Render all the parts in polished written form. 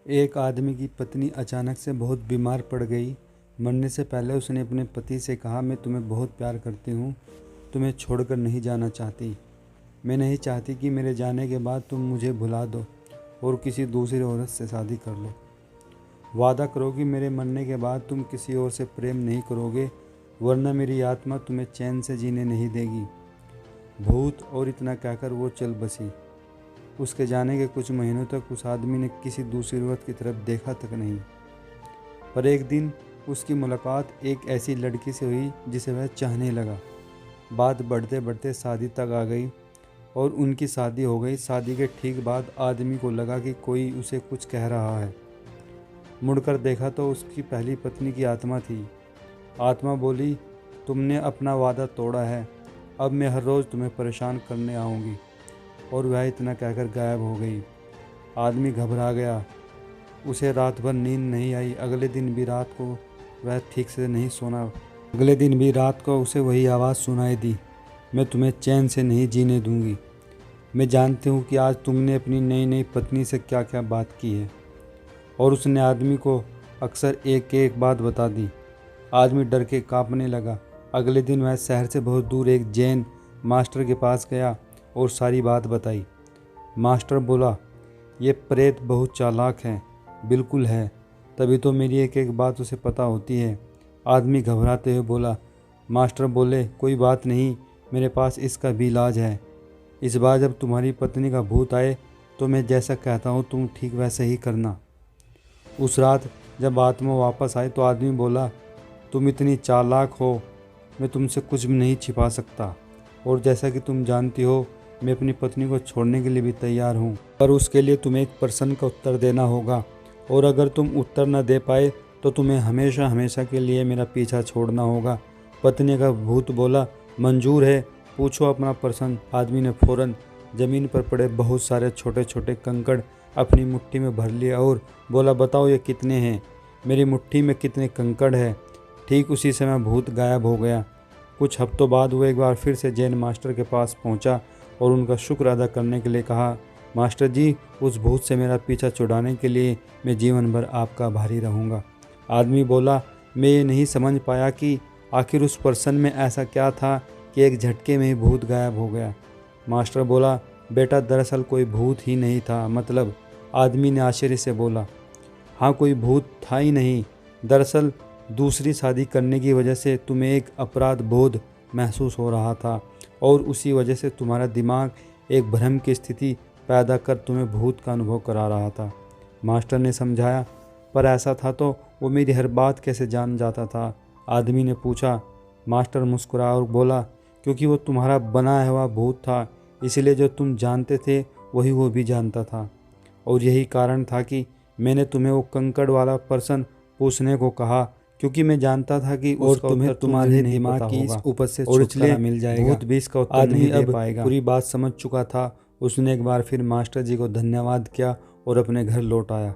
एक आदमी की पत्नी अचानक से बहुत बीमार पड़ गई। मरने से पहले उसने अपने पति से कहा, मैं तुम्हें बहुत प्यार करती हूँ, तुम्हें छोड़कर नहीं जाना चाहती। मैं नहीं चाहती कि मेरे जाने के बाद तुम मुझे भुला दो और किसी दूसरी औरत से शादी कर लो। वादा करो कि मेरे मरने के बाद तुम किसी और से प्रेम नहीं करोगे, वरना मेरी आत्मा तुम्हें चैन से जीने नहीं देगी। भूत और इतना कहकर वो चल बसी। उसके जाने के कुछ महीनों तक उस आदमी ने किसी दूसरी औरत की तरफ देखा तक नहीं। पर एक दिन उसकी मुलाकात एक ऐसी लड़की से हुई जिसे वह चाहने लगा। बात बढ़ते बढ़ते शादी तक आ गई और उनकी शादी हो गई। शादी के ठीक बाद आदमी को लगा कि कोई उसे कुछ कह रहा है। मुड़कर देखा तो उसकी पहली पत्नी की आत्मा थी। आत्मा बोली, तुमने अपना वादा तोड़ा है, अब मैं हर रोज़ तुम्हें परेशान करने आऊँगी। और वह इतना कहकर गायब हो गई। आदमी घबरा गया। उसे रात भर नींद नहीं आई। अगले दिन भी रात को वह ठीक से नहीं सोना। अगले दिन भी रात को उसे वही आवाज़ सुनाई दी, मैं तुम्हें चैन से नहीं जीने दूंगी। मैं जानती हूँ कि आज तुमने अपनी नई नई पत्नी से क्या क्या बात की है। और उसने आदमी को अक्सर एक एक बात बता दी। आदमी डर के कांपने लगा। अगले दिन वह शहर से बहुत दूर एक जैन मास्टर के पास गया और सारी बात बताई। मास्टर बोला, ये प्रेत बहुत चालाक है। बिल्कुल है, तभी तो मेरी एक एक बात उसे पता होती है। आदमी घबराते हुए बोला। मास्टर बोले, कोई बात नहीं, मेरे पास इसका भी इलाज है। इस बार जब तुम्हारी पत्नी का भूत आए तो मैं जैसा कहता हूँ तुम ठीक वैसे ही करना। उस रात जब आत्मा वापस आई तो आदमी बोला, तुम इतनी चालाक हो, मैं तुमसे कुछ भी नहीं छिपा सकता। और जैसा कि तुम जानती हो, मैं अपनी पत्नी को छोड़ने के लिए भी तैयार हूँ, पर उसके लिए तुम्हें एक प्रश्न का उत्तर देना होगा। और अगर तुम उत्तर न दे पाए तो तुम्हें हमेशा हमेशा के लिए मेरा पीछा छोड़ना होगा। पत्नी का भूत बोला, मंजूर है, पूछो अपना प्रश्न। आदमी ने फौरन ज़मीन पर पड़े बहुत सारे छोटे छोटे कंकड़ अपनी मुट्ठी में भर लिया और बोला, बताओ ये कितने हैं, मेरी मुट्ठी में कितने कंकड़ है। ठीक उसी समय भूत गायब हो गया। कुछ हफ्तों बाद वो एक बार फिर से जैन मास्टर के पास पहुंचा और उनका शुक्र अदा करने के लिए कहा, मास्टर जी, उस भूत से मेरा पीछा छुड़ाने के लिए मैं जीवन भर आपका आभारी रहूँगा। आदमी बोला, मैं ये नहीं समझ पाया कि आखिर उस पर्सन में ऐसा क्या था कि एक झटके में ही भूत गायब हो गया। मास्टर बोला, बेटा, दरअसल कोई भूत ही नहीं था। मतलब? आदमी ने आश्चर्य से बोला, हाँ, कोई भूत था ही नहीं। दरअसल दूसरी शादी करने की वजह से तुम्हें एक अपराध बोध महसूस हो रहा था और उसी वजह से तुम्हारा दिमाग एक भ्रम की स्थिति पैदा कर तुम्हें भूत का अनुभव करा रहा था। मास्टर ने समझाया, पर ऐसा था तो वो मेरी हर बात कैसे जान जाता था? आदमी ने पूछा। मास्टर मुस्कुराया और बोला, क्योंकि वो तुम्हारा बनाया हुआ भूत था, इसलिए जो तुम जानते थे वही वो भी जानता था। और यही कारण था कि मैंने तुम्हें वो कंकड़ वाला प्रश्न पूछने को कहा, क्योंकि मैं जानता था कि और तुम्हें तुम्हारे दिमाग की इस उपज से छुटकारा मिल जाएगा। भूत भी इसका उत्तर नहीं दे पाएगा। पूरी बात समझ चुका था। उसने एक बार फिर मास्टर जी को धन्यवाद किया और अपने घर लौट आया।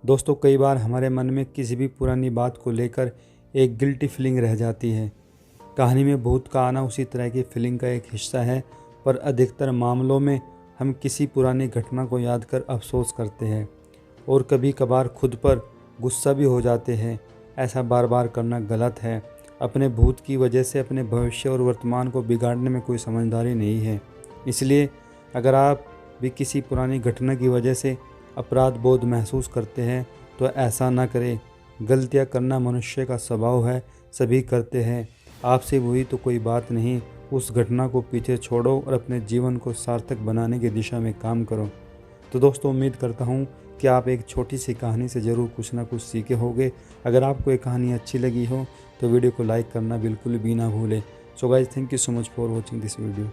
दोस्तों, कई बार हमारे मन में किसी भी पुरानी बात को लेकर एक गिल्टी फीलिंग रह जाती है। कहानी में भूत का आना उसी तरह की फीलिंग का एक हिस्सा है, पर अधिकतर मामलों में हम किसी पुरानी घटना को याद कर अफसोस करते हैं और कभी कभार खुद पर गुस्सा भी हो जाते हैं। ऐसा बार बार करना गलत है। अपने भूत की वजह से अपने भविष्य और वर्तमान को बिगाड़ने में कोई समझदारी नहीं है। इसलिए अगर आप भी किसी पुरानी घटना की वजह से अपराध बोध महसूस करते हैं तो ऐसा ना करें। गलतियां करना मनुष्य का स्वभाव है, सभी करते हैं। आपसे हुई तो कोई बात नहीं, उस घटना को पीछे छोड़ो और अपने जीवन को सार्थक बनाने की दिशा में काम करो। तो दोस्तों, उम्मीद करता हूँ कि आप एक छोटी सी कहानी से ज़रूर कुछ ना कुछ सीखे होंगे। अगर आपको ये कहानी अच्छी लगी हो तो वीडियो को लाइक करना बिल्कुल भी ना भूलें। So guys, thank you so much for watching this video.